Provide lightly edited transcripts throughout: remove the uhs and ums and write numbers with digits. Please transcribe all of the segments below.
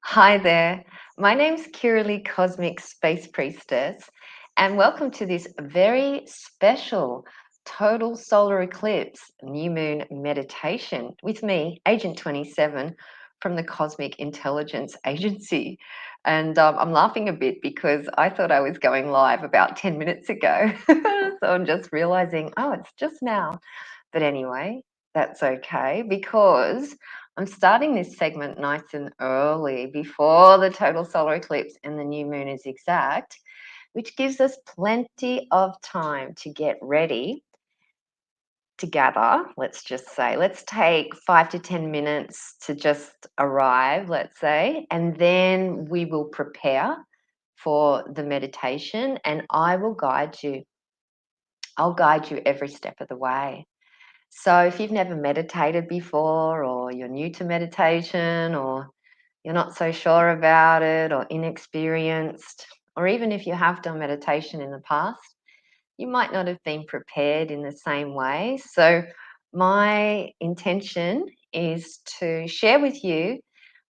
Hi there. My name's Kiralee Cosmic Space Priestess, and welcome to this very special total solar eclipse new moon meditation with me, Agent 27 from the Cosmic Intelligence Agency. And I'm laughing a bit because I thought I was going live about 10 minutes ago. So I'm just realizing, oh, it's just now. But anyway, that's okay because I'm starting this segment nice and early before the total solar eclipse and the new moon is exact, which gives us plenty of time to get ready to gather. Let's just say, let's take 5 to 10 minutes to just arrive, let's say, and then we will prepare for the meditation and I will guide you. I'll guide you every step of the way. So if you've never meditated before, or you're new to meditation, or you're not so sure about it, or inexperienced, or even if you have done meditation in the past, you might not have been prepared in the same way. So my intention is to share with you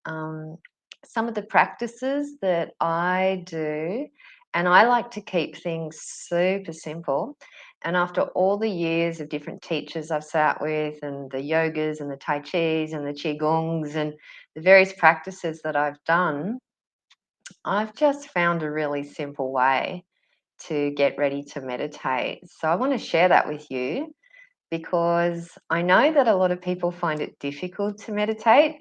um, some of the practices that I do, and I like to keep things super simple. And after all the years of different teachers I've sat with, and the yogas and the Tai Chis and the Qigongs and the various practices that I've done, I've just found a really simple way to get ready to meditate. So I want to share that with you because I know that a lot of people find it difficult to meditate.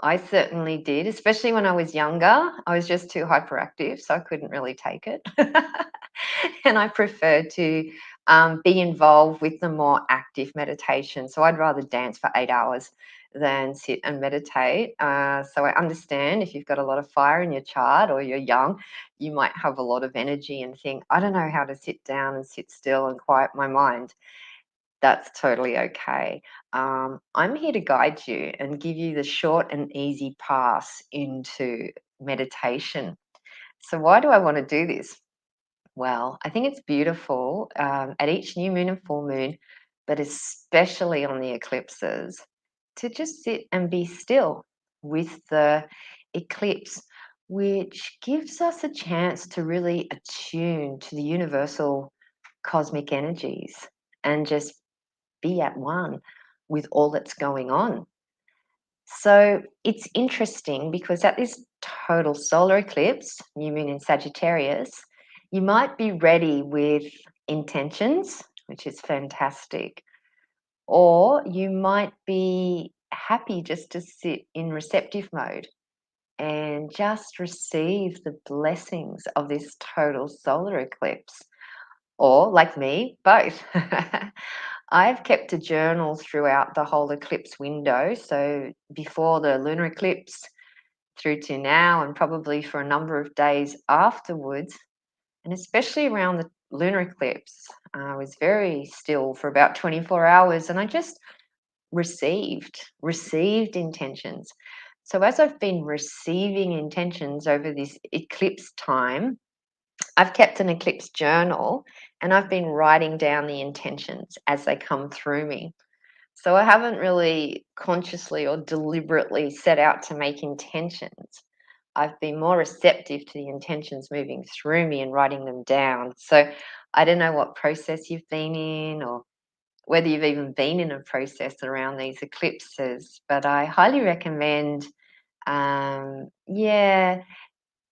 I certainly did, especially when I was younger. I was just too hyperactive, so I couldn't really take it. And I preferred to be involved with the more active meditation. So I'd rather dance for 8 hours than sit and meditate. So I understand if you've got a lot of fire in your chart or you're young, you might have a lot of energy and think, I don't know how to sit down and sit still and quiet my mind. That's totally okay. I'm here to guide you and give you the short and easy pass into meditation. So, why do I want to do this? Well, I think it's beautiful at each new moon and full moon, but especially on the eclipses, to just sit and be still with the eclipse, which gives us a chance to really attune to the universal cosmic energies and just be at one with all that's going on. So it's interesting because at this total solar eclipse, new moon in Sagittarius, you might be ready with intentions, which is fantastic, or you might be happy just to sit in receptive mode and just receive the blessings of this total solar eclipse. Or, like me, both. I've kept a journal throughout the whole eclipse window. So, before the lunar eclipse through to now, and probably for a number of days afterwards, and especially around the lunar eclipse, I was very still for about 24 hours and I just received intentions. So, as I've been receiving intentions over this eclipse time, I've kept an eclipse journal and I've been writing down the intentions as they come through me. So I haven't really consciously or deliberately set out to make intentions. I've been more receptive to the intentions moving through me and writing them down. So I don't know what process you've been in or whether you've even been in a process around these eclipses, but I highly recommend, yeah,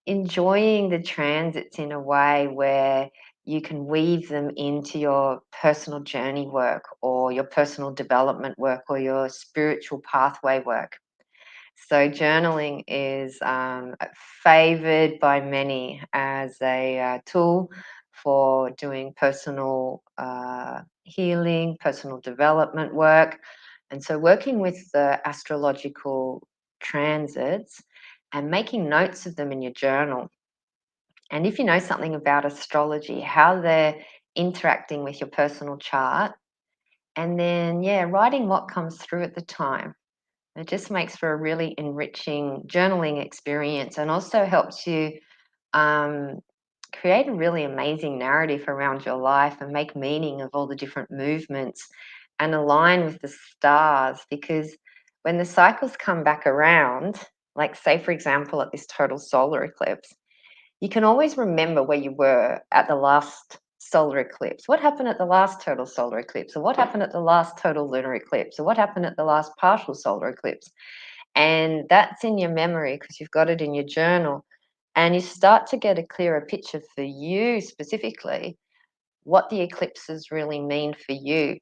enjoying the transits in a way where you can weave them into your personal journey work or your personal development work or your spiritual pathway work. So, journaling is favored by many as a tool for doing personal healing, personal development work. And so, working with the astrological transits and making notes of them in your journal, and if you know something about astrology, how they're interacting with your personal chart, and then, yeah, writing what comes through at the time. It just makes for a really enriching journaling experience and also helps you um, create a really amazing narrative around your life and make meaning of all the different movements and align with the stars because when the cycles come back around, Like, say, for example, at this total solar eclipse, you can always remember where you were at the last solar eclipse. What happened at the last total solar eclipse? Or what happened at the last total lunar eclipse? Or what happened at the last partial solar eclipse? And that's in your memory because you've got it in your journal. And you start to get a clearer picture for you specifically what the eclipses really mean for you.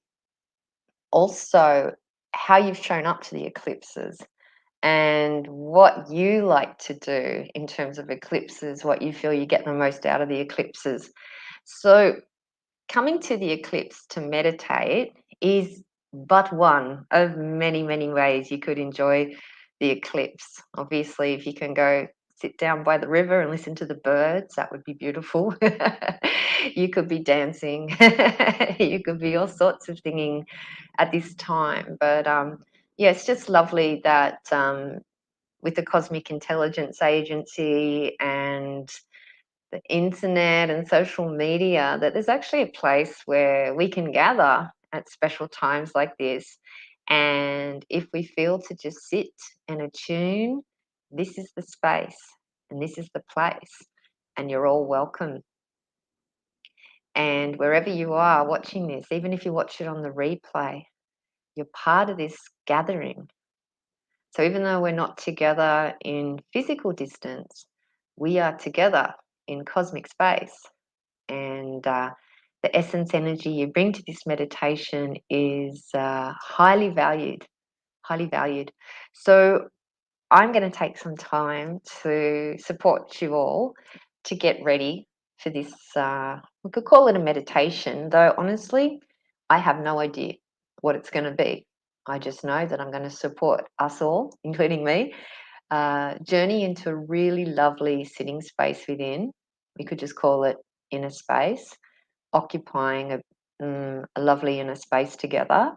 Also, how you've shown up to the eclipses and what you like to do in terms of eclipses, what you feel you get the most out of the eclipses. So, coming to the eclipse to meditate is but one of many, many ways you could enjoy the eclipse. Obviously, if you can go sit down by the river and listen to the birds, that would be beautiful. You could be dancing, you could be all sorts of things at this time. But yeah, it's just lovely that with the Cosmic Intelligence Agency and the internet and social media, that there's actually a place where we can gather at special times like this. And if we feel to just sit and attune, this is the space and this is the place, and you're all welcome. And wherever you are watching this, even if you watch it on the replay, you're part of this gathering. So even though we're not together in physical distance, we are together in cosmic space. And the essence energy you bring to this meditation is highly valued, highly valued. So I'm going to take some time to support you all to get ready for this. We could call it a meditation, though honestly, I have no idea what it's going to be. I just know that I'm going to support us all, including me, journey into a really lovely sitting space within. We could just call it inner space, occupying a lovely inner space together,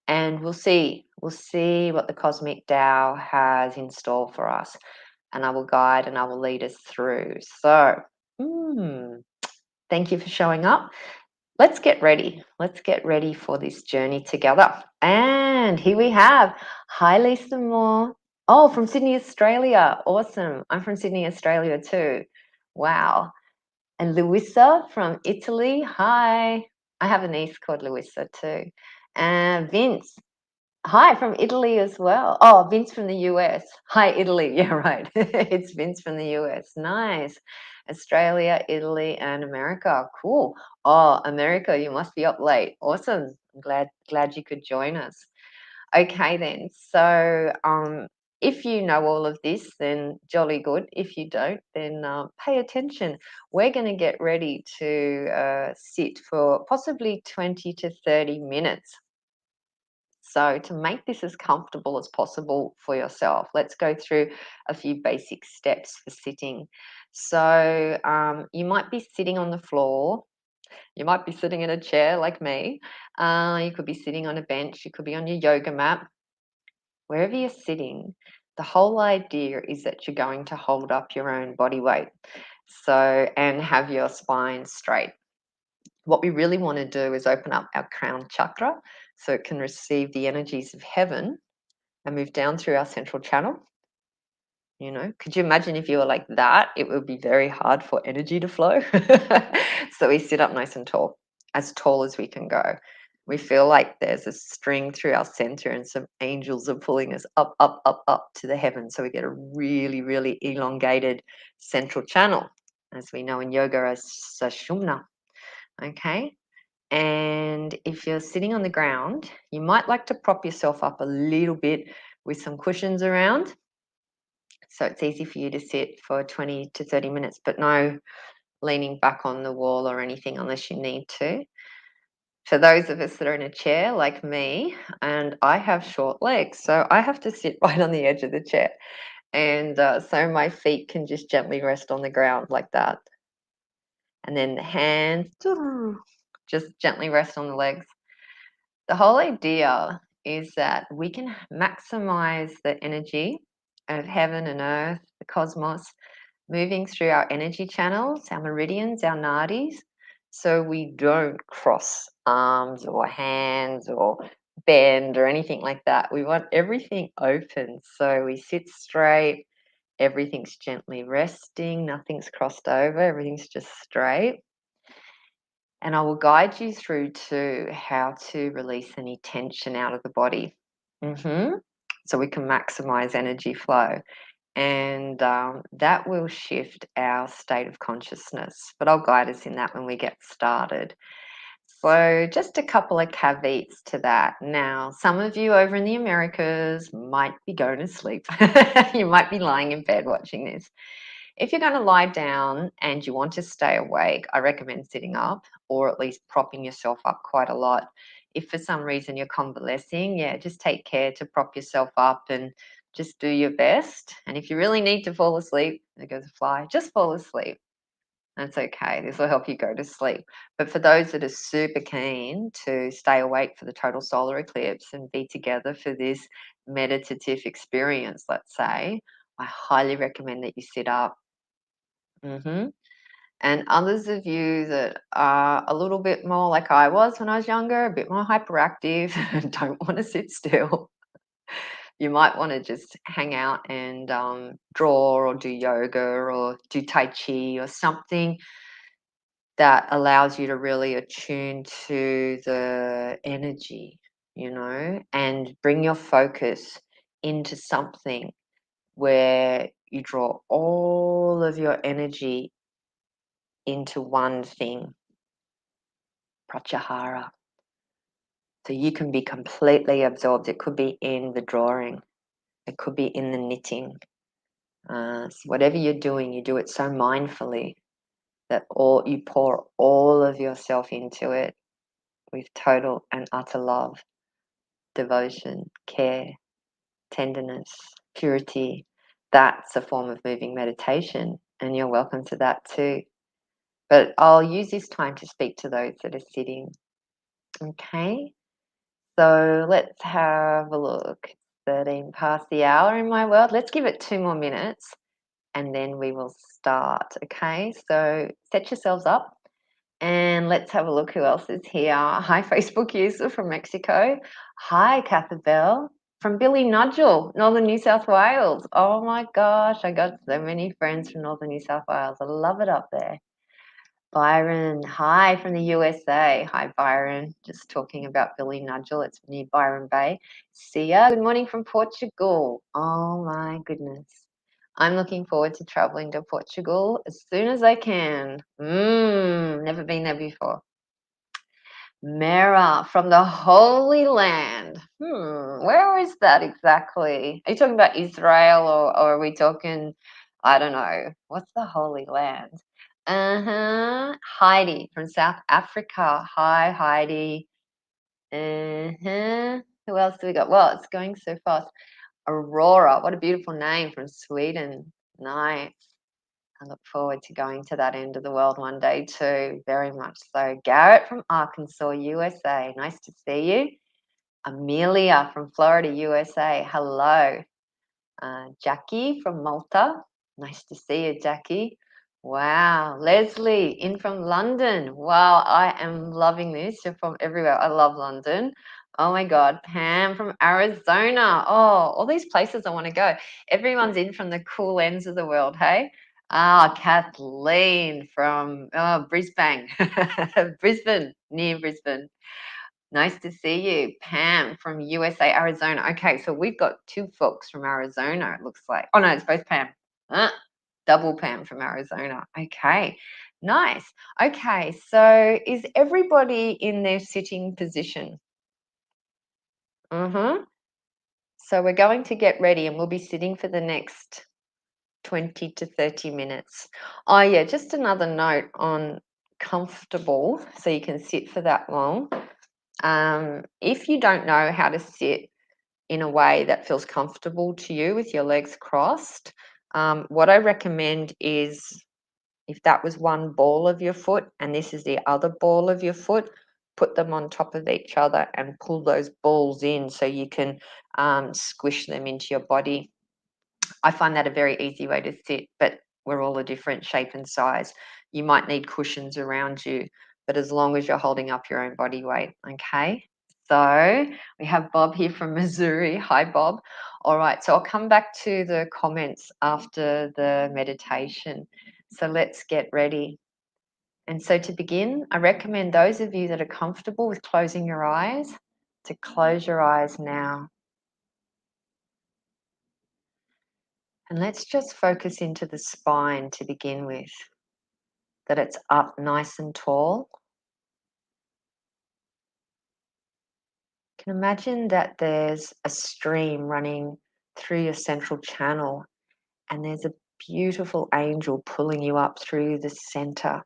and we'll see what the cosmic Tao has in store for us, and I will guide and I will lead us through. So, thank you for showing up. Let's get ready. Let's get ready for this journey together. And here we have, hi Lisa Moore. Oh, from Sydney, Australia. Awesome. I'm from Sydney, Australia too. Wow. And Luisa from Italy. Hi. I have a niece called Luisa too. And Vince. Hi from Italy as well. Oh, Vince from the US. Hi, Italy. Yeah, right. It's Vince from the US. Nice. Australia, Italy, and America. Cool. Oh, America, you must be up late. Awesome. I'm glad you could join us. Okay then. So if you know all of this, then jolly good. If you don't, then pay attention. We're going to get ready to sit for possibly 20 to 30 minutes. So, to make this as comfortable as possible for yourself, let's go through a few basic steps for sitting. So, you might be sitting on the floor, you might be sitting in a chair like me, you could be sitting on a bench, you could be on your yoga mat. Wherever you're sitting, the whole idea is that you're going to hold up your own body weight. So, and have your spine straight. What we really want to do is open up our crown chakra so it can receive the energies of heaven and move down through our central channel. You know, could you imagine if you were like that? It would be very hard for energy to flow. So we sit up nice and tall as we can go. We feel like there's a string through our center and some angels are pulling us up, up, up, up to the heavens. So we get a really, really elongated central channel, as we know in yoga as Sushumna. Okay. And if you're sitting on the ground, you might like to prop yourself up a little bit with some cushions around. So it's easy for you to sit for 20 to 30 minutes, but no leaning back on the wall or anything unless you need to. For those of us that are in a chair like me, and I have short legs, so I have to sit right on the edge of the chair. And so my feet can just gently rest on the ground like that. And then the hands just gently rest on the legs. The whole idea is that we can maximize the energy of heaven and earth, the cosmos, moving through our energy channels, our meridians, our nadis, so we don't cross arms or hands or bend or anything like that. We want everything open. So we sit straight, everything's gently resting, nothing's crossed over, everything's just straight. And I will guide you through to how to release any tension out of the body. hmm So we can maximize energy flow. And that will shift our state of consciousness. But I'll guide us in that when we get started. So, just a couple of caveats to that. Now, some of you over in the Americas might be going to sleep. You might be lying in bed watching this. If you're going to lie down and you want to stay awake, I recommend sitting up or at least propping yourself up quite a lot. If for some reason you're convalescing, yeah, just take care to prop yourself up and just do your best. And if you really need to fall asleep, there goes a fly, just fall asleep. That's okay. This will help you go to sleep. But for those that are super keen to stay awake for the total solar eclipse and be together for this meditative experience, let's say, I highly recommend that you sit up. hmm And others of you that are a little bit more like I was when I was younger, a bit more hyperactive, and don't want to sit still, you might want to just hang out and draw or do yoga or do Tai Chi or something that allows you to really attune to the energy, and bring your focus into something where you draw all of your energy into one thing, pratyahara. So you can be completely absorbed. It could be in the drawing, it could be in the knitting. So whatever you're doing, you do it so mindfully that you pour all of yourself into it with total and utter love, devotion, care, tenderness, purity. That's a form of moving meditation, and you're welcome to that too. But I'll use this time to speak to those that are sitting. Okay, so let's have a look. 13 past the hour in my world. Let's give it 2 more minutes and then we will start. Okay, so set yourselves up. And let's have a look who else is here. Hi, Facebook user from Mexico. Hi, Cathabel from Billy Nudgel, Northern New South Wales. Oh my gosh, I got so many friends from Northern New South Wales. I love it up there. Byron, hi from the USA. Hi, Byron. Just talking about Billy Nudgel. It's near Byron Bay. See ya. Good morning from Portugal. Oh my goodness. I'm looking forward to traveling to Portugal as soon as I can. Never been there before. Mera from the Holy Land. Where is that exactly? Are you talking about Israel or are we talking, I don't know, what's the Holy Land? Heidi from South Africa. Hi, Heidi. Who else do we got? Well, it's going so fast. Aurora, what a beautiful name from Sweden. Nice. I look forward to going to that end of the world one day too, very much so. Garrett from Arkansas, USA. Nice to see you. Amelia from Florida, USA. Hello. Jackie from Malta. Nice to see you, Jackie. Wow. Leslie in from London. Wow, I am loving this. You're from everywhere. I love London. Oh my God. Pam from Arizona. Oh, all these places I want to go. Everyone's in from the cool ends of the world, hey? Kathleen from Brisbane. Brisbane, near Brisbane. Nice to see you. Pam from USA, Arizona. Okay, so we've got two folks from Arizona, it looks like. Oh, no, it's both Pam. Double Pam from Arizona. Okay, nice. Okay, so is everybody in their sitting position? So we're going to get ready and we'll be sitting for the next 20 to 30 minutes. Oh, yeah, just another note on comfortable, so you can sit for that long. If you don't know how to sit in a way that feels comfortable to you with your legs crossed, what I recommend is if that was one ball of your foot and this is the other ball of your foot, put them on top of each other and pull those balls in so you can squish them into your body. I find that a very easy way to sit, but we're all a different shape and size. You might need cushions around you, but as long as you're holding up your own body weight, okay? So we have Bob here from Missouri. Hi, Bob. All right, so I'll come back to the comments after the meditation. So let's get ready. And so to begin, I recommend those of you that are comfortable with closing your eyes to close your eyes now. And let's just focus into the spine to begin with, that it's up nice and tall. You can imagine that there's a stream running through your central channel, and there's a beautiful angel pulling you up through the center,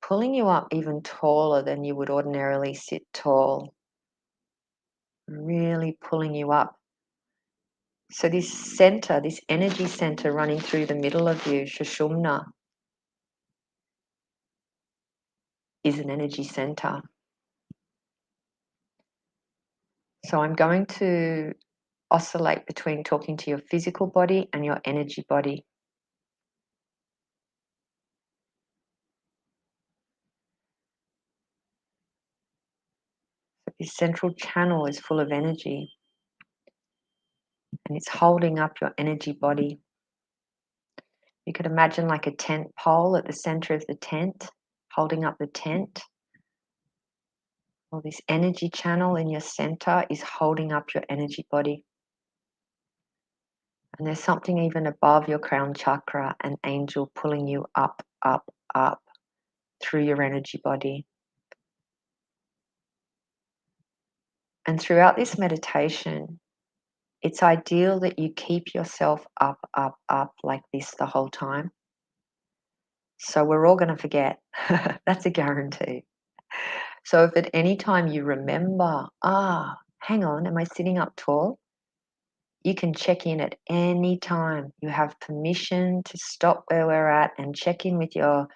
pulling you up even taller than you would ordinarily sit tall, really pulling you up. So this center, this energy center running through the middle of you, Shushumna, is an energy center. So I'm going to oscillate between talking to your physical body and your energy body. So this central channel is full of energy, and it's holding up your energy body. You could imagine like a tent pole at the center of the tent, holding up the tent. Well, this energy channel in your center is holding up your energy body. And there's something even above your crown chakra, an angel pulling you up, up, up through your energy body. And throughout this meditation, it's ideal that you keep yourself up, up, up like this the whole time. So we're all going to forget. That's a guarantee. So if at any time you remember, hang on, am I sitting up tall? You can check in at any time. You have permission to stop where we're at and check in with your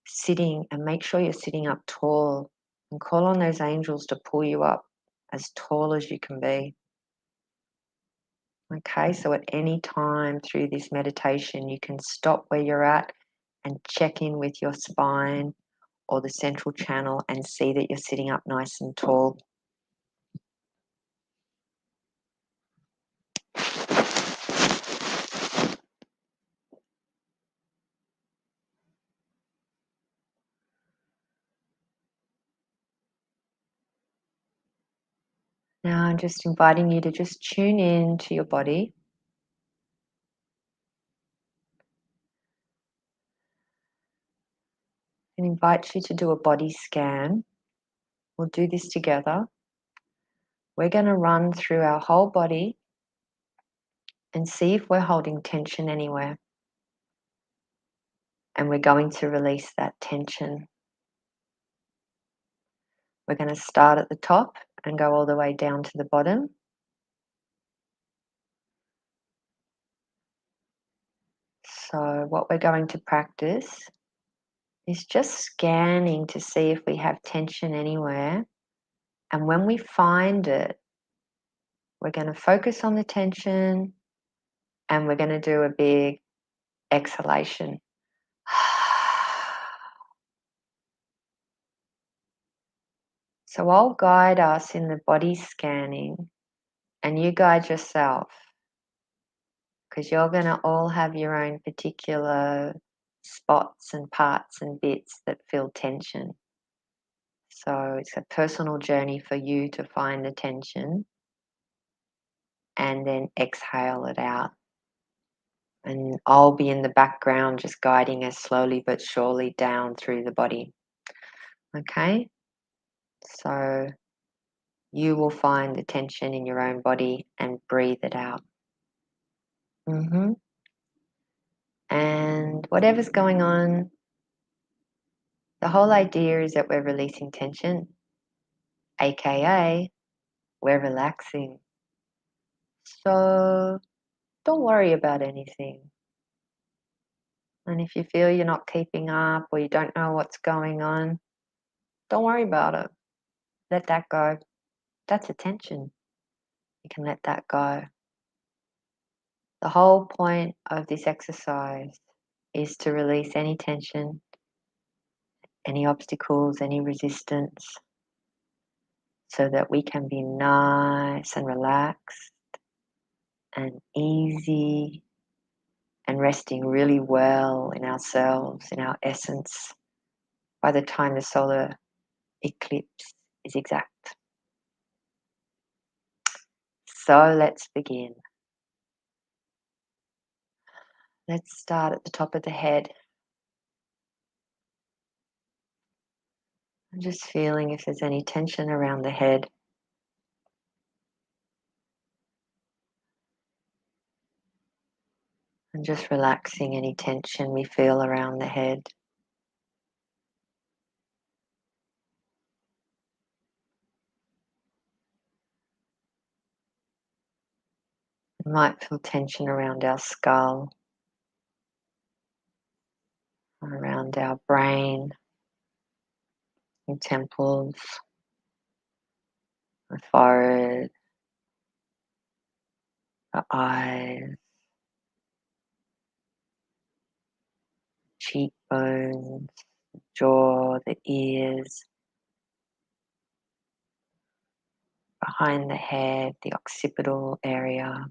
sitting and make sure you're sitting up tall, and call on those angels to pull you up as tall as you can be. Okay, so at any time through this meditation, you can stop where you're at and check in with your spine or the central channel and see that you're sitting up nice and tall. Now I'm just inviting you to just tune in to your body. And invite you to do a body scan. We'll do this together. We're going to run through our whole body and see if we're holding tension anywhere. And we're going to release that tension. We're going to start at the top and go all the way down to the bottom. So what we're going to practice is just scanning to see if we have tension anywhere. And when we find it, we're going to focus on the tension and we're going to do a big exhalation. So I'll guide us in the body scanning and you guide yourself, because you're going to all have your own particular spots and parts and bits that feel tension. So it's a personal journey for you to find the tension and then exhale it out. And I'll be in the background just guiding us slowly but surely down through the body. Okay? So you will find the tension in your own body and breathe it out. And whatever's going on, the whole idea is that we're releasing tension, aka we're relaxing. So don't worry about anything. And if you feel you're not keeping up or you don't know what's going on, don't worry about it. Let that go. That's a tension. You can let that go. The whole point of this exercise is to release any tension, any obstacles, any resistance, so that we can be nice and relaxed and easy and resting really well in ourselves, in our essence, by the time the solar eclipse is exact. So let's begin. Let's start at the top of the head. I'm just feeling if there's any tension around the head. And just relaxing any tension we feel around the head. We might feel tension around our skull, around our brain, and temples, the forehead, the eyes, cheekbones, jaw, the ears, behind the head, the occipital area.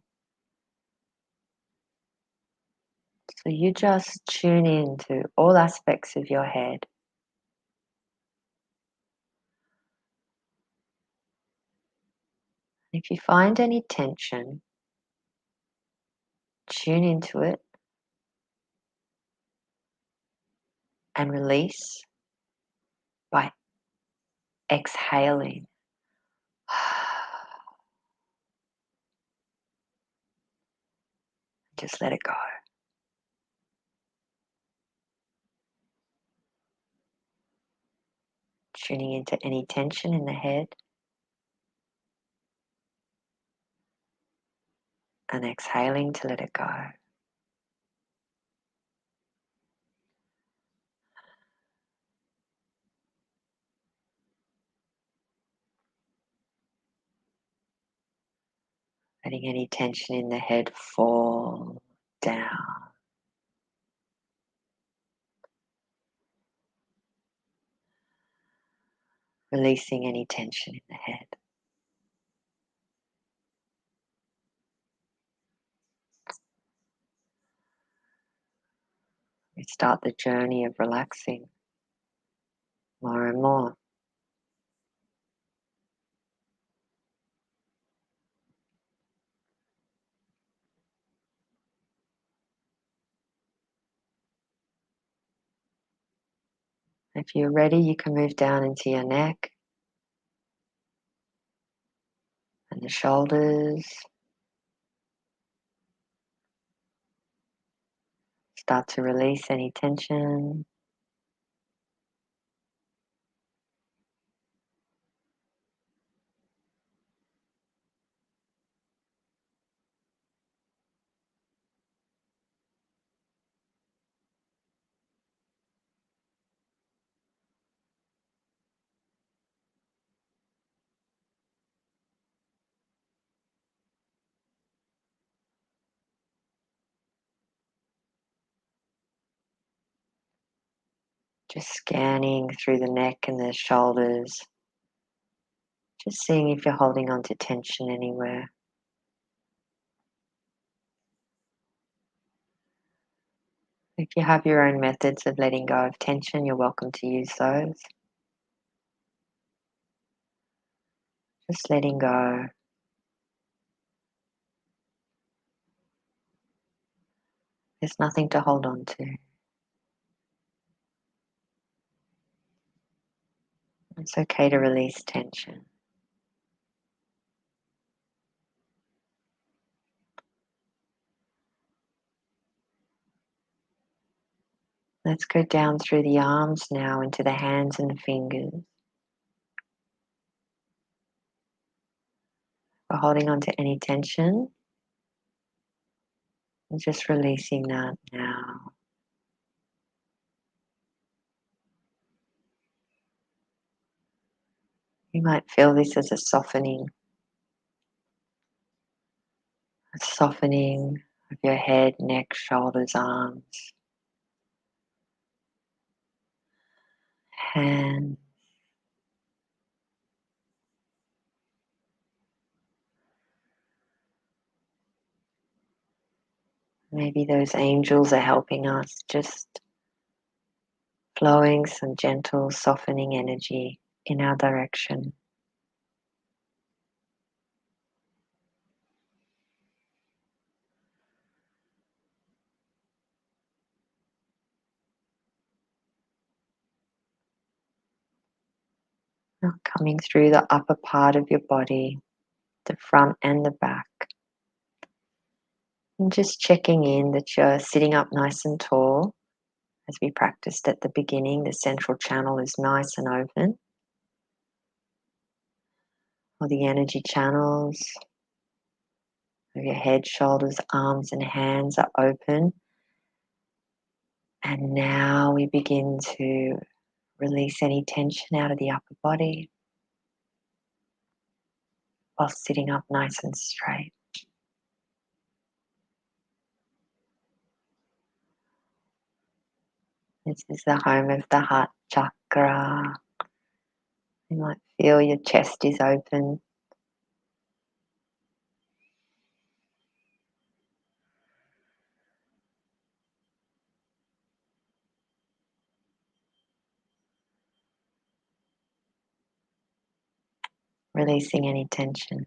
So you just tune in to all aspects of your head. If you find any tension, tune into it and release by exhaling. Just let it go. Tuning into any tension in the head and exhaling to let it go. Letting any tension in the head fall down. Releasing any tension in the head. We start the journey of relaxing more and more. If you're ready, you can move down into your neck and the shoulders. Start to release any tension. Just scanning through the neck and the shoulders. Just seeing if you're holding on to tension anywhere. If you have your own methods of letting go of tension, you're welcome to use those. Just letting go. There's nothing to hold on to. It's okay to release tension. Let's go down through the arms now into the hands and the fingers. We're holding on to any tension and just releasing that now. You might feel this as a softening of your head, neck, shoulders, arms, hands. Maybe those angels are helping us, just flowing some gentle, softening energy in our direction. Now coming through the upper part of your body, the front and the back. And just checking in that you're sitting up nice and tall. As we practiced at the beginning, the central channel is nice and open. All the energy channels of your head, shoulders, arms, and hands are open. And now we begin to release any tension out of the upper body while sitting up nice and straight. This is the home of the heart chakra. You might feel your chest is open. Releasing any tension.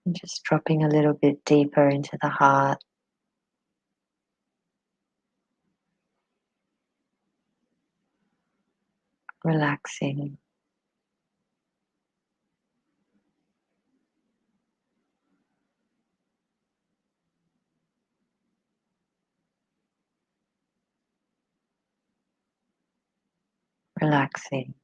And just dropping a little bit deeper into the heart. Relaxing. Relaxing.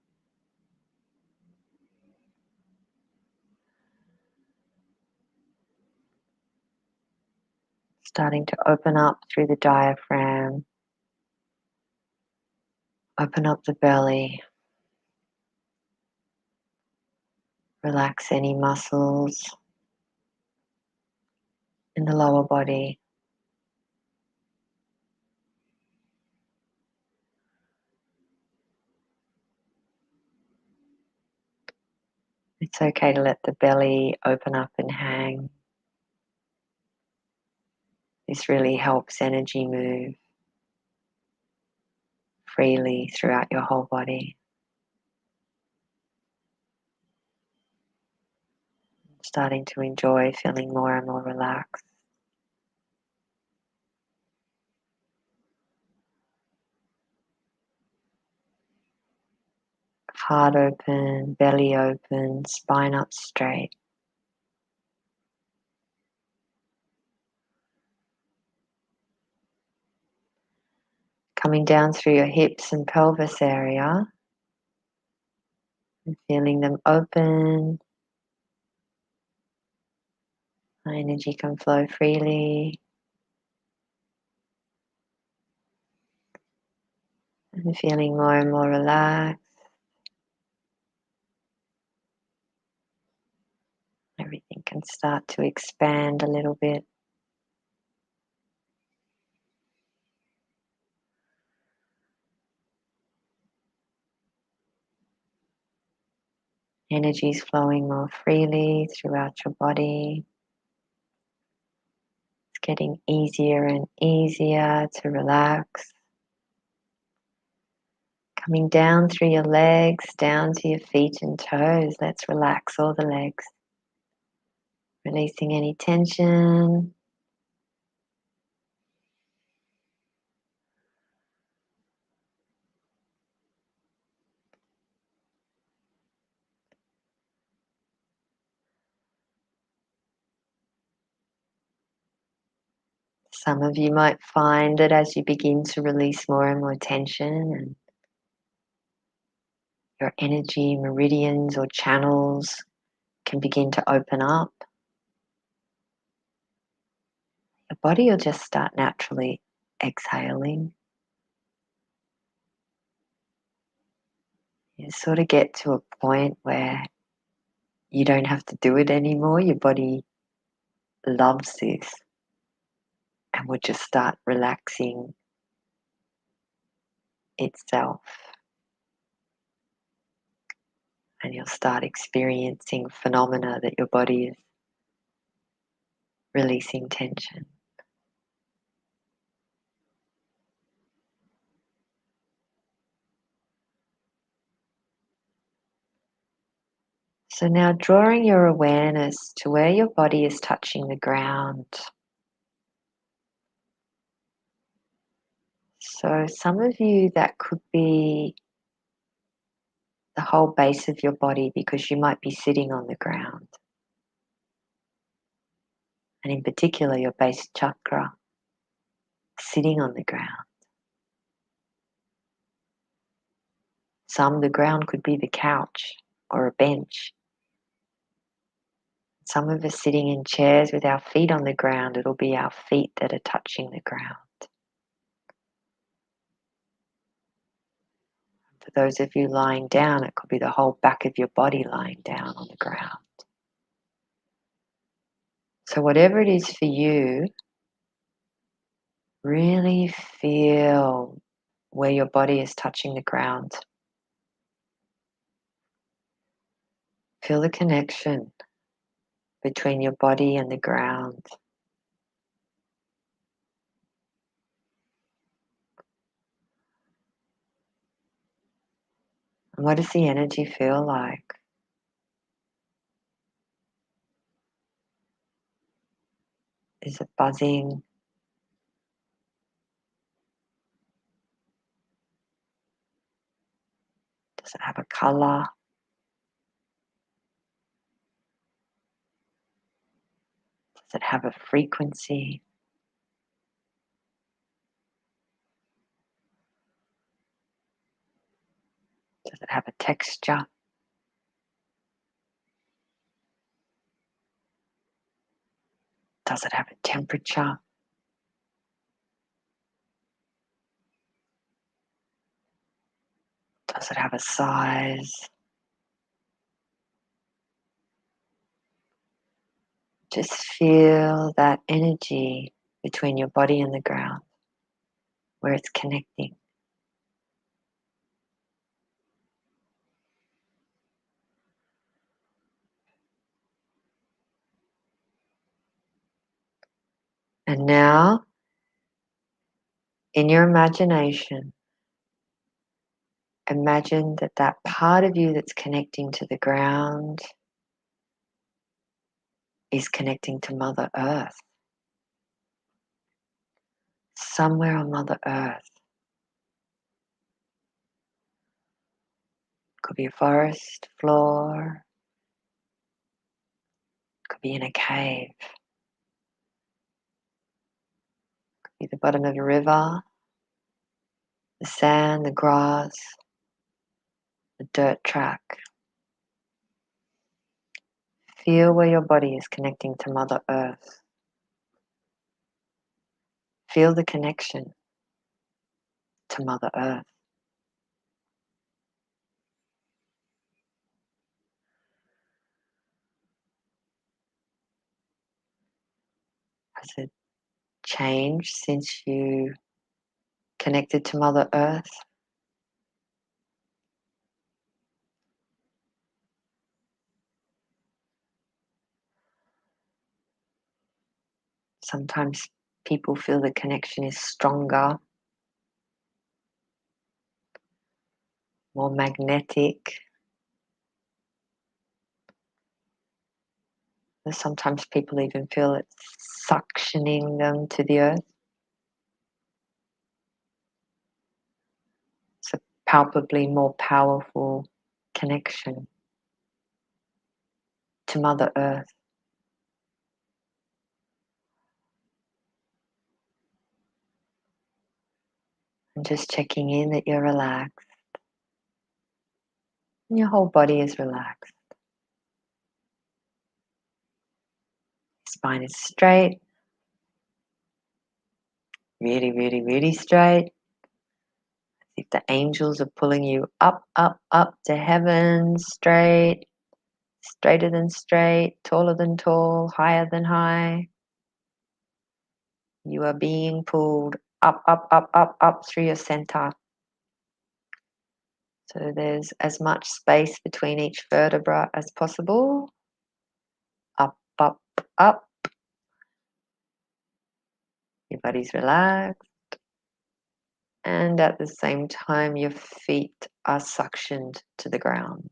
Starting to open up through the diaphragm. Open up the belly. Relax any muscles in the lower body. It's okay to let the belly open up and hang. This really helps energy move freely throughout your whole body. Starting to enjoy feeling more and more relaxed. Heart open, belly open, spine up straight. Coming down through your hips and pelvis area and feeling them open. Energy can flow freely. And feeling more and more relaxed. Everything can start to expand a little bit. Energy is flowing more freely throughout your body. It's getting easier and easier to relax. Coming down through your legs, down to your feet and toes. Let's relax all the legs. Releasing any tension. Some of you might find that as you begin to release more and more tension, and your energy meridians or channels can begin to open up, your body will just start naturally exhaling, you sort of get to a point where you don't have to do it anymore. Your body loves this and will just start relaxing itself. And you'll start experiencing phenomena that your body is releasing tension. So now drawing your awareness to where your body is touching the ground. So some of you, that could be the whole base of your body, because you might be sitting on the ground. And in particular, your base chakra, sitting on the ground. Some, the ground could be the couch or a bench. Some of us sitting in chairs with our feet on the ground, it'll be our feet that are touching the ground. For those of you lying down, it could be the whole back of your body lying down on the ground. So whatever it is for you, really feel where your body is touching the ground. Feel the connection between your body and the ground. And what does the energy feel like? Is it buzzing? Does it have a color? Does it have a frequency? Does it have a texture? Does it have a temperature? Does it have a size? Just feel that energy between your body and the ground, where it's connecting. And now, in your imagination, imagine that that part of you that's connecting to the ground is connecting to Mother Earth. Somewhere on Mother Earth. Could be a forest floor. Could be in a cave. Could be the bottom of a river. The sand, the grass, the dirt track. Feel where your body is connecting to Mother Earth. Feel the connection to Mother Earth. Has it changed since you connected to Mother Earth? Sometimes people feel the connection is stronger, more magnetic. And sometimes people even feel it's suctioning them to the earth. It's a palpably more powerful connection to Mother Earth. And just checking in that you're relaxed. And your whole body is relaxed. Spine is straight. Really, really, really straight. If the angels are pulling you up, up, up to heaven, straight, straighter than straight, taller than tall, higher than high. You are being pulled up, up, up, up, up through your center. So there's as much space between each vertebra as possible. Up, up, up. Your body's relaxed. And at the same time, your feet are suctioned to the ground,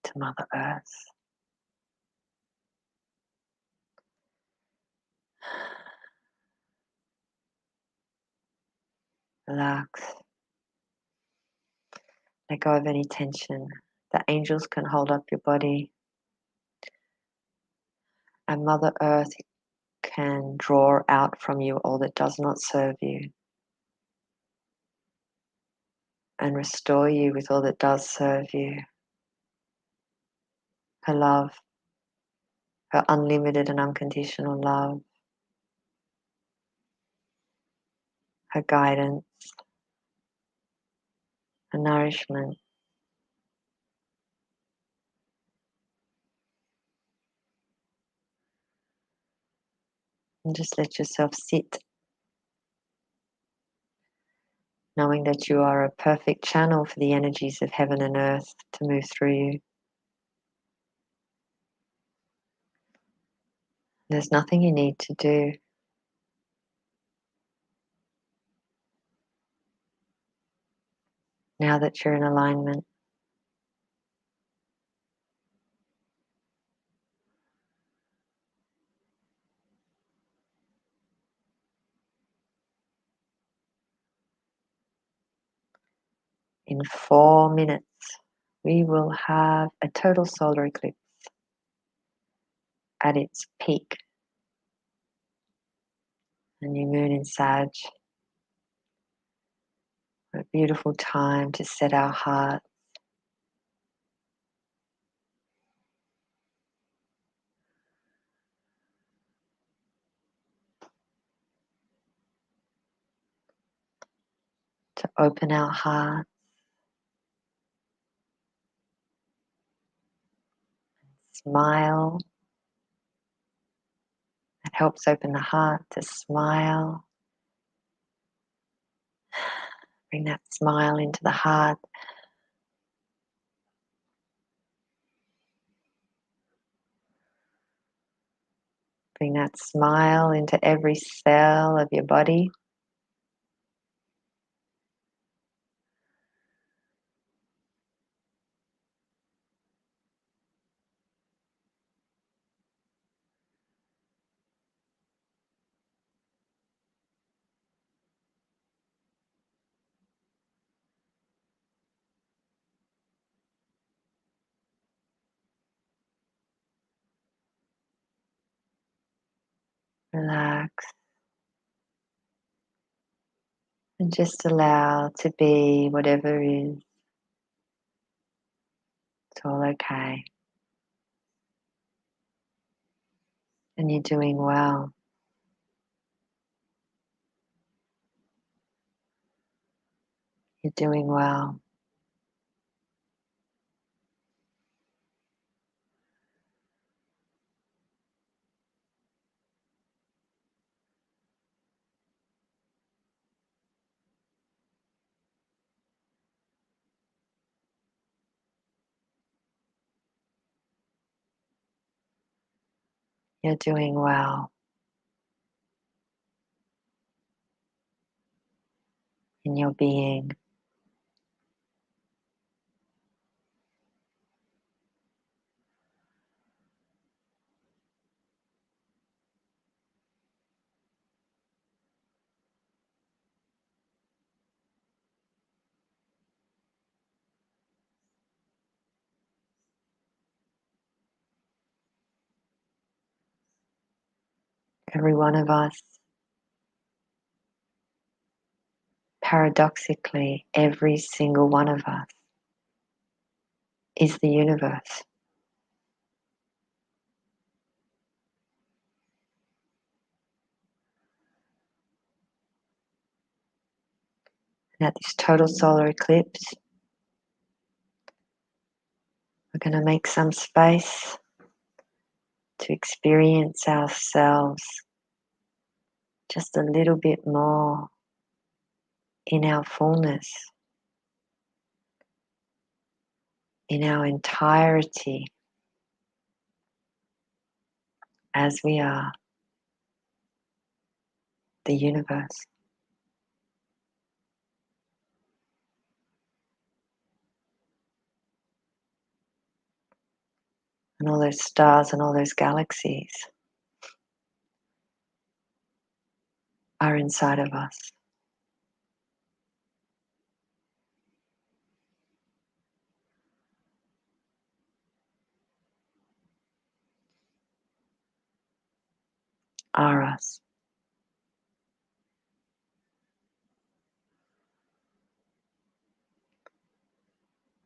to Mother Earth. Relax. Let go of any tension. The angels can hold up your body, and Mother Earth can draw out from you all that does not serve you and restore you with all that does serve you. Her love, her unlimited and unconditional love, her guidance, her nourishment. And just let yourself sit, knowing that you are a perfect channel for the energies of heaven and earth to move through you. There's nothing you need to do. Now that you're in alignment, in 4 minutes, we will have a total solar eclipse at its peak. A new moon in Sag. A beautiful time to set our heart. To open our heart. Smile. It helps open the heart to smile. Bring that smile into the heart. Bring that smile into every cell of your body. Relax. And just allow to be whatever is. It's all okay. And you're doing well. You're doing well. You're doing well. In your being. Every one of us, paradoxically, every single one of us is the universe. And at this total solar eclipse, we're going to make some space to experience ourselves just a little bit more in our fullness, in our entirety, as we are the universe. And all those stars and all those galaxies are inside of us. Are us.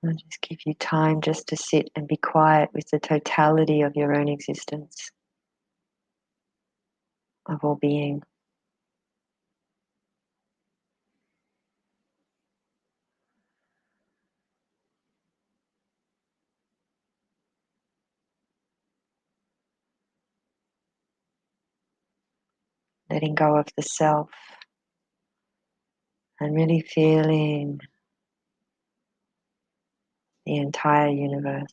I'll just give you time just to sit and be quiet with the totality of your own existence, of all being. Letting go of the self and really feeling the entire universe.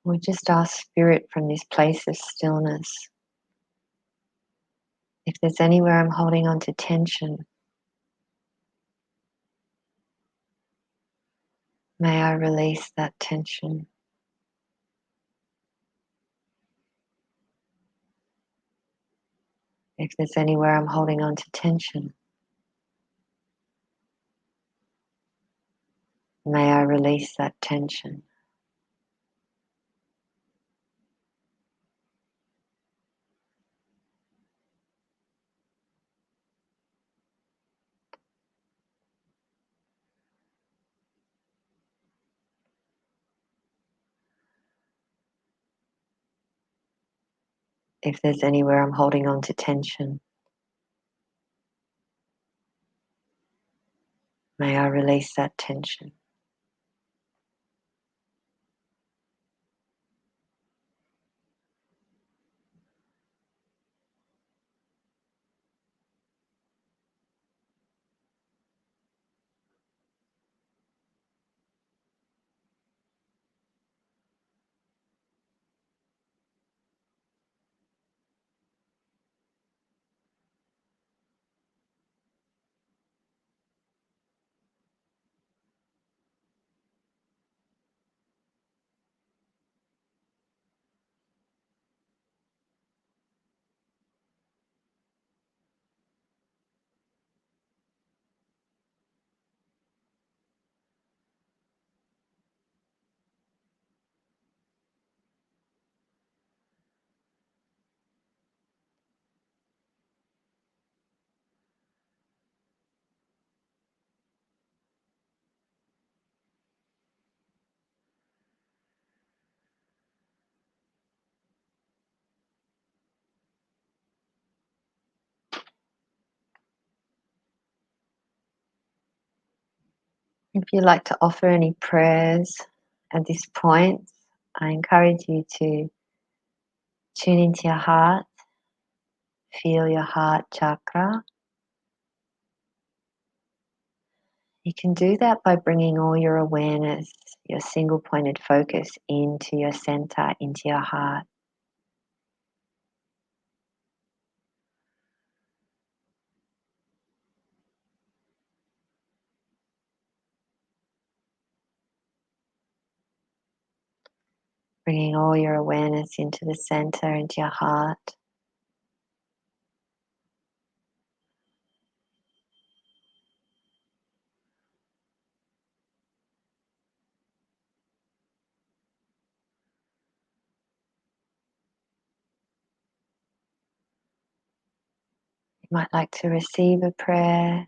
We just ask Spirit from this place of stillness, if there's anywhere I'm holding on to tension, may I release that tension. If there's anywhere I'm holding on to tension, may I release that tension. If there's anywhere I'm holding on to tension, may I release that tension. If you'd like to offer any prayers at this point, I encourage you to tune into your heart, feel your heart chakra. You can do that by bringing all your awareness, your single pointed focus into your center, into your heart. Bringing all your awareness into the center, into your heart. You might like to receive a prayer.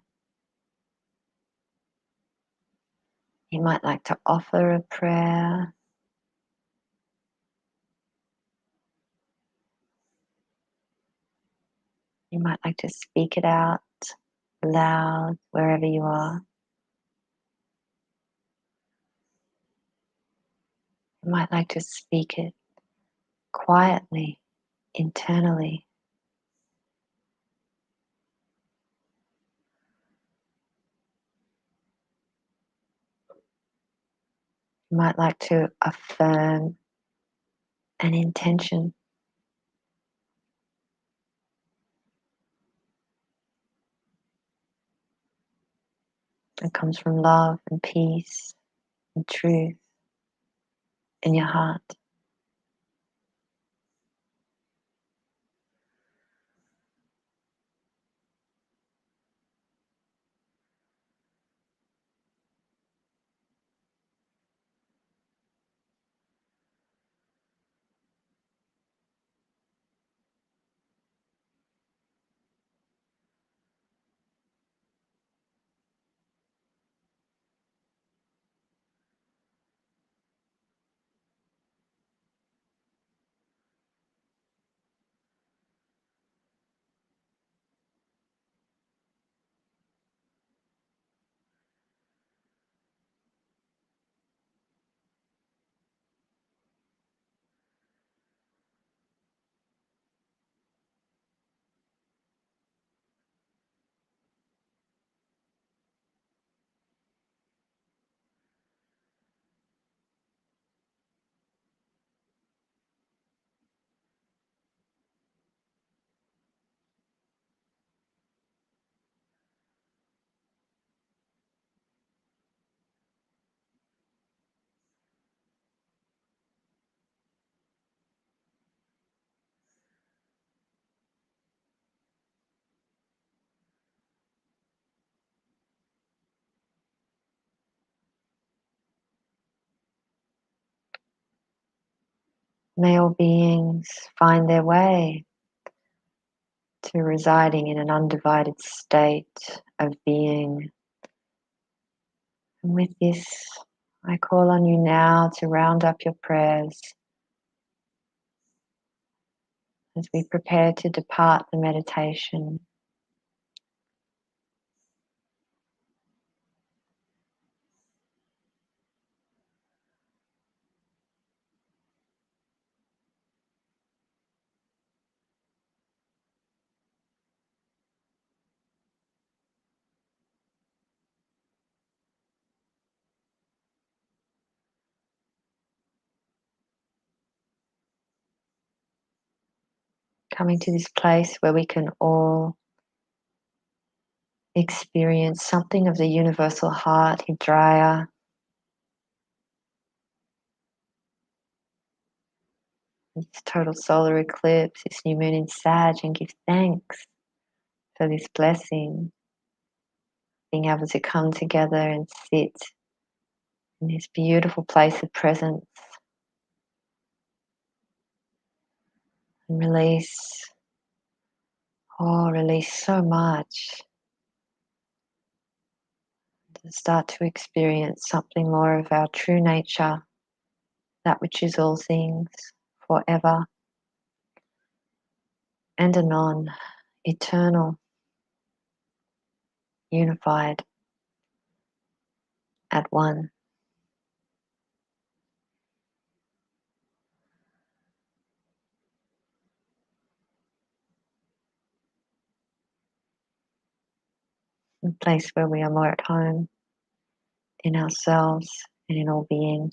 You might like to offer a prayer. You might like to speak it out loud wherever you are. You might like to speak it quietly, internally. You might like to affirm an intention that comes from love and peace and truth in your heart. May all beings find their way to residing in an undivided state of being. And with this, I call on you now to round up your prayers as we prepare to depart the meditation. Coming to this place where we can all experience something of the universal heart, Hidraya, this total solar eclipse, this new moon in Sag, and give thanks for this blessing, being able to come together and sit in this beautiful place of presence and release, release so much to start to experience something more of our true nature, that which is all things, forever and anon, eternal, unified, at one. A place where we are more at home in ourselves and in all being.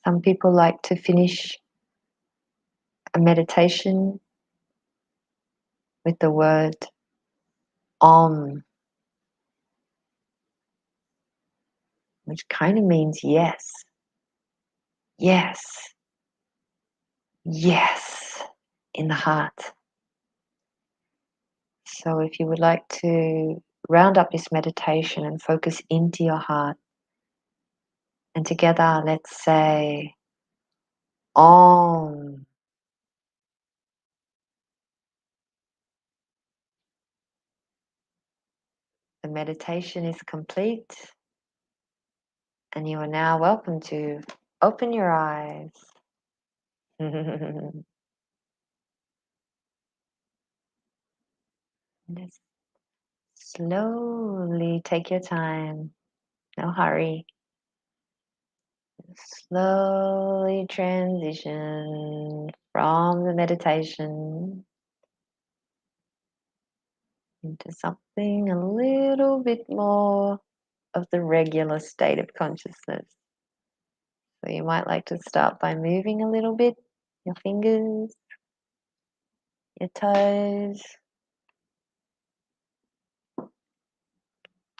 Some people like to finish a meditation with the word Om, which kind of means yes, yes, yes, in the heart. So if you would like to round up this meditation and focus into your heart, and together let's say Om. The meditation is complete, and you are now welcome to open your eyes. Just slowly take your time, no hurry. Slowly transition from the meditation into something a little bit more of the regular state of consciousness. So you might like to start by moving a little bit, your fingers, your toes,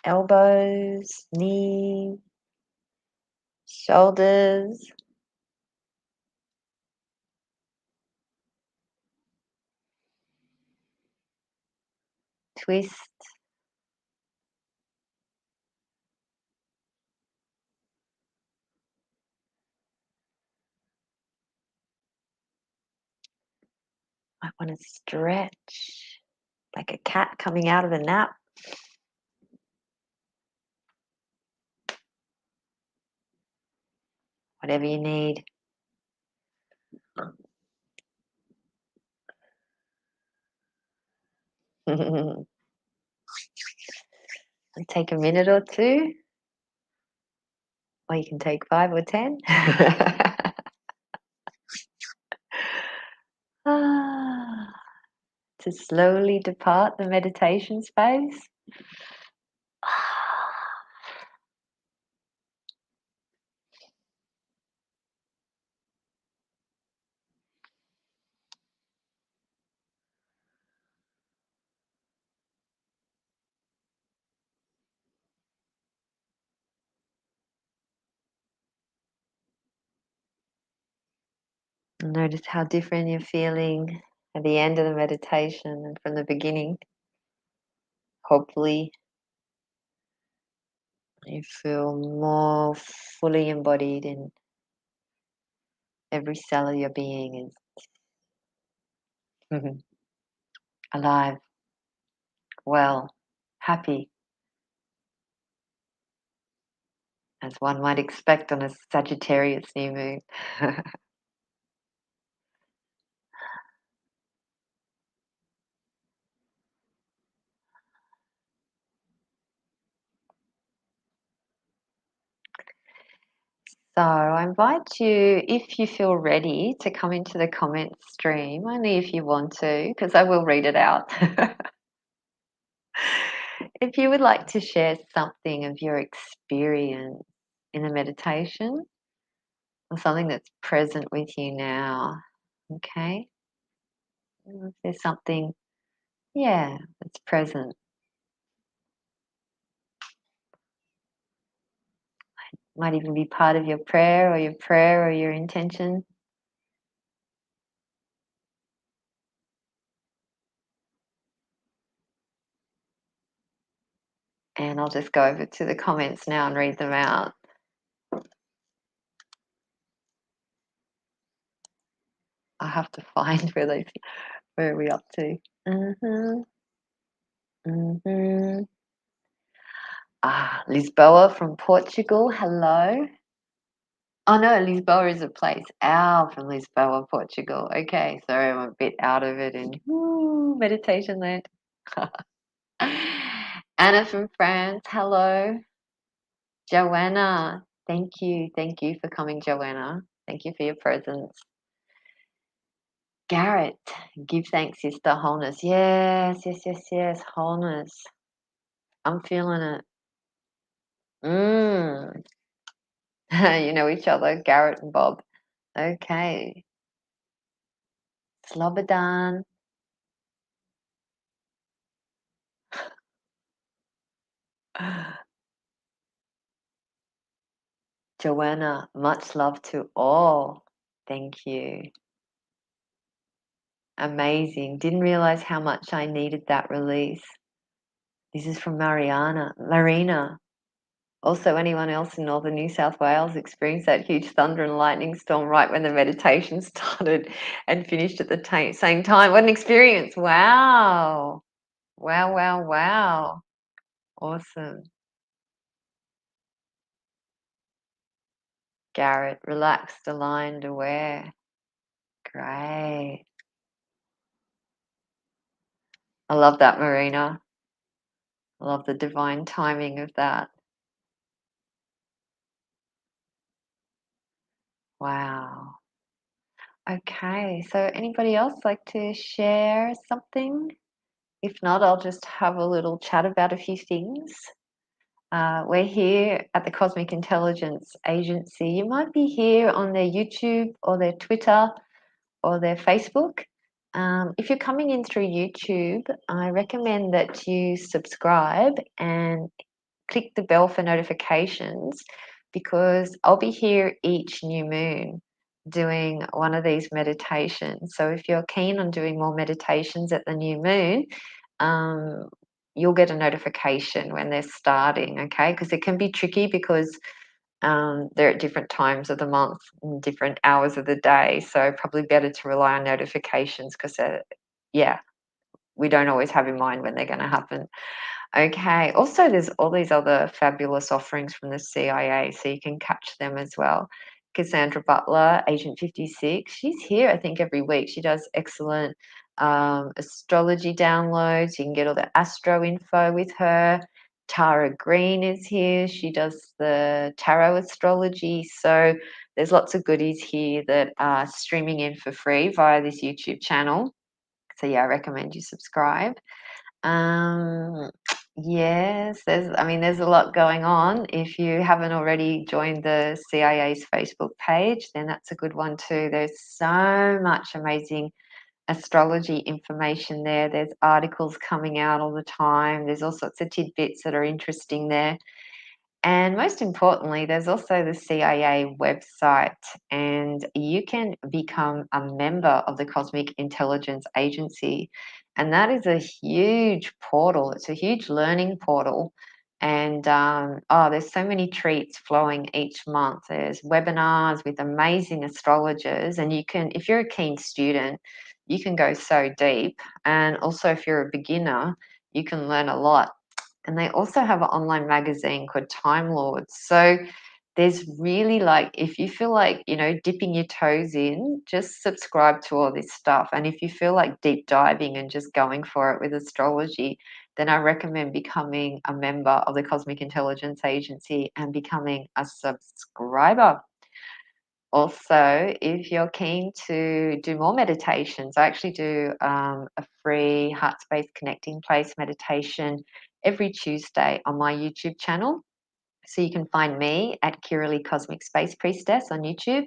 elbows, knees, shoulders. Twist. Might want to stretch like a cat coming out of a nap. Whatever you need. And take a minute or two, or you can take 5 or 10. To slowly depart the meditation space. Notice how different you're feeling at the end of the meditation and from the beginning. Hopefully, you feel more fully embodied in every cell of your being is alive, well, happy, as one might expect on a Sagittarius new moon. So I invite you, if you feel ready, to come into the comments stream, only if you want to, because I will read it out. If you would like to share something of your experience in a meditation or something that's present with you now, okay? If there's something, yeah, that's present, might even be part of your prayer or your intention. And I'll just go over to the comments now and read them out. I have to find where are we up to? Mm-hmm. Mm-hmm. Lisboa from Portugal. Hello. Oh no, Lisboa is a place. Al from Lisboa, Portugal. Okay, sorry, I'm a bit out of it in meditation land. Anna from France. Hello. Joanna. Thank you. Thank you for coming, Joanna. Thank you for your presence. Garrett, give thanks, sister. Wholeness. Yes, yes, yes, yes. Wholeness. I'm feeling it. Mm. You know each other, Garrett and Bob. Okay. Slobodan. Joanna, much love to all. Thank you. Amazing. Didn't realize how much I needed that release. This is from Marina. Also, anyone else in northern New South Wales experienced that huge thunder and lightning storm right when the meditation started and finished at the same time? What an experience. Wow. Wow, wow, wow. Awesome. Garrett, relaxed, aligned, aware. Great. I love that, Marina. I love the divine timing of that. Wow. Okay, so anybody else like to share something? If not, I'll just have a little chat about a few things. We're here at the Cosmic Intelligence Agency. You might be here on their YouTube or their Twitter or their Facebook. If you're coming in through YouTube, I recommend that you subscribe and click the bell for notifications because I'll be here each new moon doing one of these meditations. So if you're keen on doing more meditations at the new moon, um, you'll get a notification when they're starting, okay? Because it can be tricky because they're at different times of the month and different hours of the day. So probably better to rely on notifications because, yeah, we don't always have in mind when they're going to happen. Okay. Also, there's all these other fabulous offerings from the CIA, so you can catch them as well. Cassandra Butler, Agent 56, she's here, I think, every week. She does excellent astrology downloads. You can get all the astro info with her. Tara Green is here. She does the tarot astrology. So there's lots of goodies here that are streaming in for free via this YouTube channel. So yeah, I recommend you subscribe. Um, yes, there's a lot going on. If you haven't already joined the CIA's Facebook page, then that's a good one too. There's so much amazing astrology information there. There's articles coming out all the time. There's all sorts of tidbits that are interesting there. And most importantly, there's also the CIA website, and you can become a member of the Cosmic Intelligence Agency. And that is a huge portal, it's a huge learning portal. And oh, there's so many treats flowing each month. There's webinars with amazing astrologers, and you can, if you're a keen student, you can go so deep. And also, if you're a beginner, you can learn a lot. And they also have an online magazine called Time Lords. So there's really, like, if you feel like, dipping your toes in, just subscribe to all this stuff. And if you feel like deep diving and just going for it with astrology, then I recommend becoming a member of the Cosmic Intelligence Agency and becoming a subscriber. Also, if you're keen to do more meditations, I actually do a free heart space connecting place meditation every Tuesday on my YouTube channel. So you can find me at Kiralee Cosmic Space Priestess on YouTube.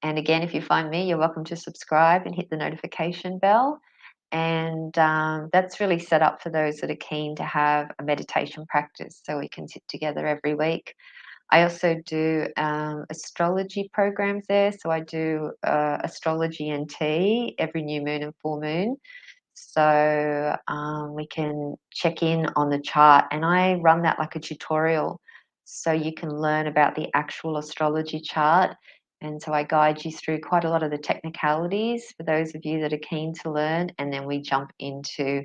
And again, if you find me, you're welcome to subscribe and hit the notification bell. And that's really set up for those that are keen to have a meditation practice so we can sit together every week. I also do astrology programs there. So I do astrology and tea every new moon and full moon. So we can check in on the chart, and I run that like a tutorial. So you can learn about the actual astrology chart. And so I guide you through quite a lot of the technicalities for those of you that are keen to learn. And then we jump into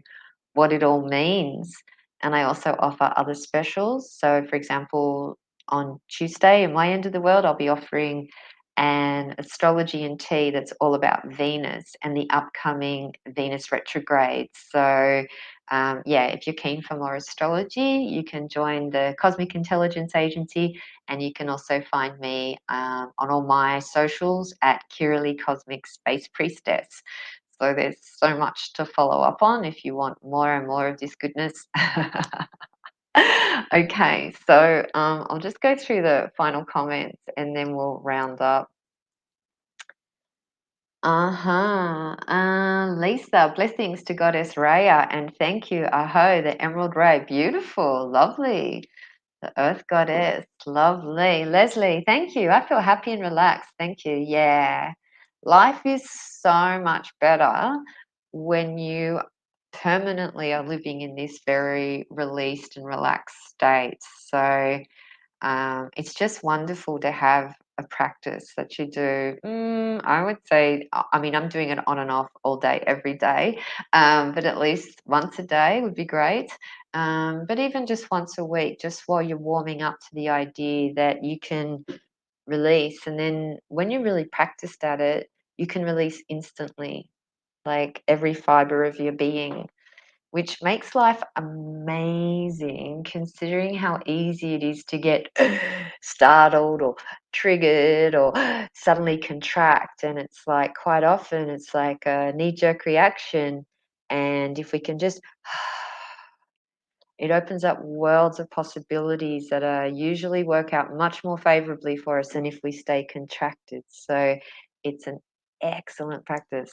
what it all means. And I also offer other specials. So, for example, on Tuesday, in my end of the world, I'll be offering an astrology and tea that's all about Venus and the upcoming Venus retrograde. So, yeah, if you're keen for more astrology, you can join the Cosmic Intelligence Agency, and you can also find me on all my socials at Kiralee Cosmic Space Priestess. So there's so much to follow up on if you want more and more of this goodness. Okay, so I'll just go through the final comments and then we'll round up. Lisa, blessings to Goddess Raya, and thank you. Aho, the Emerald Ray, beautiful, lovely. The Earth Goddess, lovely. Leslie, thank you. I feel happy and relaxed. Thank you. Yeah. Life is so much better when you permanently are living in this very released and relaxed state. So it's just wonderful to have a practice that you do. I would say, I mean, I'm doing it on and off all day, every day, but at least once a day would be great. But even just once a week, just while you're warming up to the idea that you can release. And then when you're really practiced at it, you can release instantly, like every fiber of your being, which makes life amazing considering how easy it is to get startled or triggered or suddenly contract. And it's like quite often it's like a knee jerk reaction. And if we can just, it opens up worlds of possibilities that usually work out much more favorably for us than if we stay contracted. So it's an excellent practice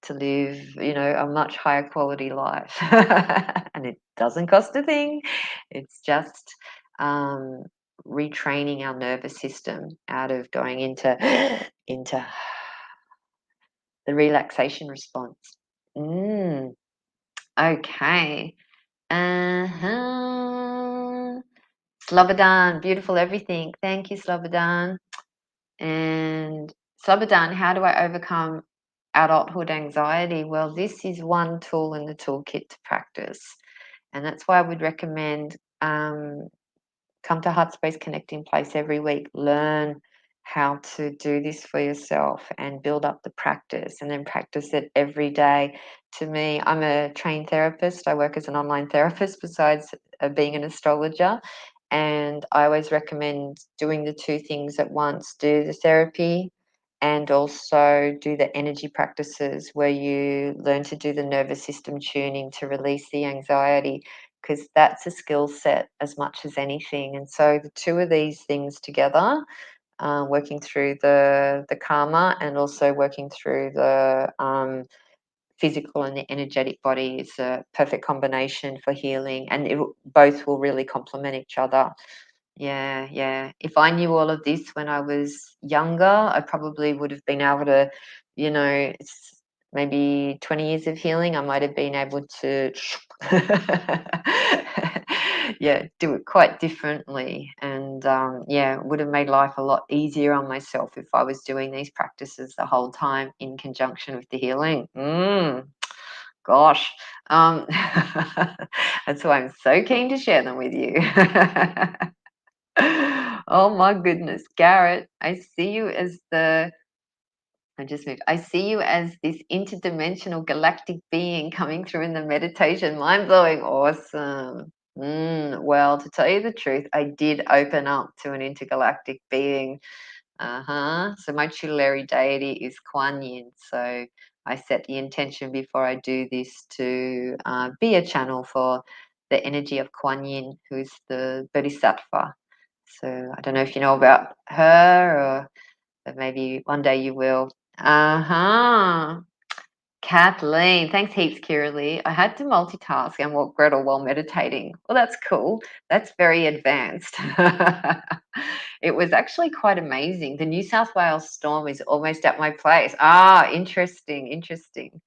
to live, a much higher quality life. And it doesn't cost a thing. It's just um, retraining our nervous system out of going into the relaxation response. Mm, okay. Uh-huh. Slobodan, beautiful everything. Thank you, Slobodan. And Slobodan, how do I overcome adulthood anxiety? Well, this is one tool in the toolkit to practice. And that's why I would recommend come to Heart Space Connecting Place every week. Learn how to do this for yourself and build up the practice and then practice it every day. To me, I'm a trained therapist. I work as an online therapist besides being an astrologer. And I always recommend doing the two things at once, do the therapy and also do the energy practices where you learn to do the nervous system tuning to release the anxiety, because that's a skill set as much as anything. And so the two of these things together, working through the karma and also working through the physical and the energetic body, is a perfect combination for healing, and both will really complement each other. Yeah, yeah. If I knew all of this when I was younger, I probably would have been able to, maybe 20 years of healing, I might have been able to, yeah, do it quite differently. And yeah, it would have made life a lot easier on myself if I was doing these practices the whole time in conjunction with the healing. Gosh. That's why I'm so keen to share them with you. Oh my goodness, Garrett, I just moved. I see you as this interdimensional galactic being coming through in the meditation. Mind blowing. Awesome. Well, to tell you the truth, I did open up to an intergalactic being. So my tutelary deity is Kuan Yin. So I set the intention before I do this to be a channel for the energy of Kuan Yin, who's the Bodhisattva. So I don't know if you know about her, or but maybe one day you will. Kathleen, thanks heaps, Kiralee. I had to multitask and walk Gretel while meditating. Well, that's cool. That's very advanced. It was actually quite amazing. The New South Wales storm is almost at my place. Interesting, interesting.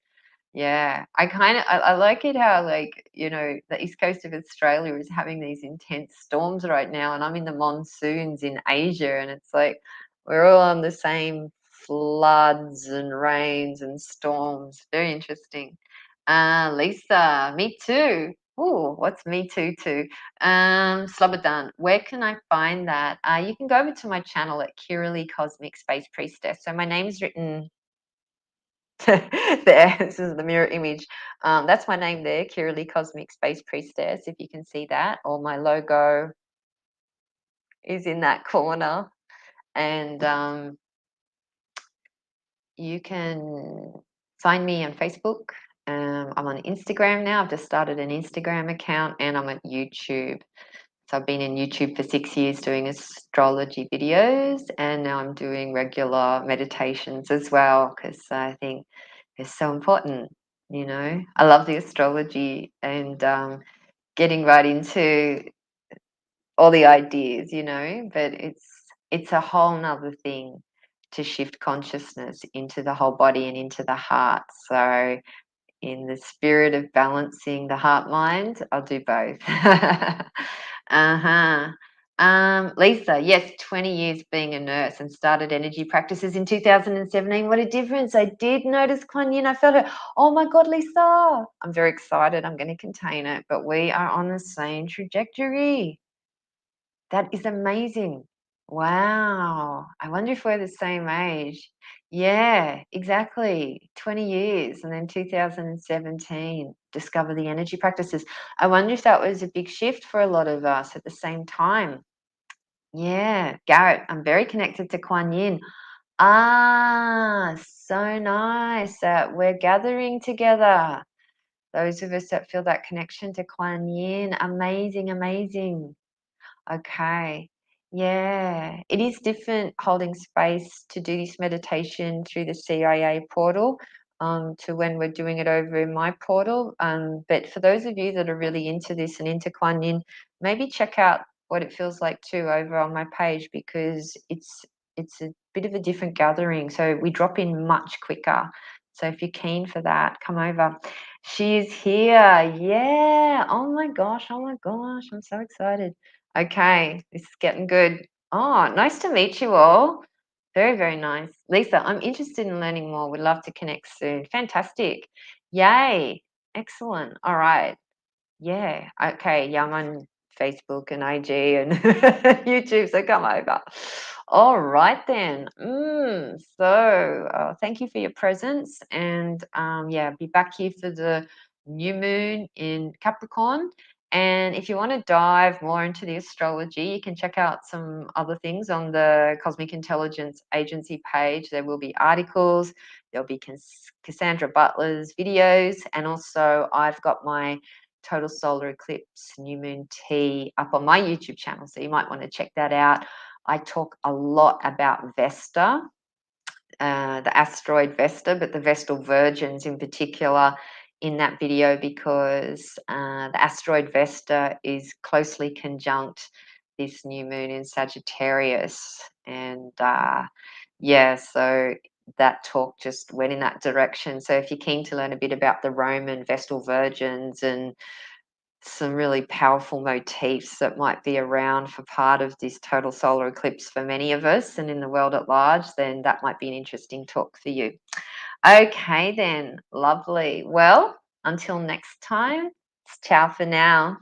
Yeah, I like it how, like, the east coast of Australia is having these intense storms right now, and I'm in the monsoons in Asia, and it's like we're all on the same floods and rains and storms. Very interesting. Lisa, me too. Oh, what's me too? Slobodan, where can I find that? You can go over to my channel at Kiralee Cosmic Space Priestess. So my name's written there. This is the mirror image. That's my name there, Kiralee Cosmic Space Priestess, if you can see that, or my logo is in that corner. And you can find me on Facebook. I'm on Instagram now. I've just started an Instagram account, and I'm on YouTube. So I've been in YouTube for 6 years doing astrology videos, and now I'm doing regular meditations as well, because I think it's so important. I love the astrology, and getting right into all the ideas, but it's a whole nother thing to shift consciousness into the whole body and into the heart. So in the spirit of balancing the heart mind, I'll do both. Uh-huh. Lisa, yes, 20 years being a nurse, and started energy practices in 2017. What a difference. I did notice Kuan Yin. I felt it. Oh my God, Lisa. I'm very excited. I'm going to contain it, but we are on the same trajectory. That is amazing. Wow. I wonder if we're the same age. Yeah, exactly. 20 years, and then 2017, discover the energy practices. I wonder if that was a big shift for a lot of us at the same time. Yeah, Garrett, I'm very connected to Kuan Yin. So nice that we're gathering together. Those of us that feel that connection to Kuan Yin, amazing, amazing. Okay. Yeah, it is different holding space to do this meditation through the CIA portal, to when we're doing it over in my portal. But for those of you that are really into this and into Kuan Yin, maybe check out what it feels like too over on my page, because it's a bit of a different gathering. So we drop in much quicker. So if you're keen for that, come over. She is here. Yeah. Oh my gosh. Oh my gosh. I'm so excited. Okay, this is getting good. Oh, nice to meet you all. Very, very nice. Lisa, I'm interested in learning more. Would love to connect soon. Fantastic. Yay. Excellent. All right. Yeah. Okay. Yeah, I'm on Facebook and IG and YouTube, so come over. All right then. Thank you for your presence, and yeah, be back here for the new moon in Capricorn. And if you want to dive more into the astrology, you can check out some other things on the Cosmic Intelligence Agency page. There will be articles. There'll be Cassandra Butler's videos, and also I've got my total solar eclipse new moon tea up on my YouTube channel, so you might want to check that out. I talk a lot about Vesta, the asteroid Vesta, but the Vestal Virgins in particular in that video, because the asteroid Vesta is closely conjunct this new moon in Sagittarius. And yeah, so that talk just went in that direction. So if you're keen to learn a bit about the Roman Vestal Virgins and some really powerful motifs that might be around for part of this total solar eclipse for many of us and in the world at large, then that might be an interesting talk for you. Okay, then, lovely. Well, until next time, it's ciao for now.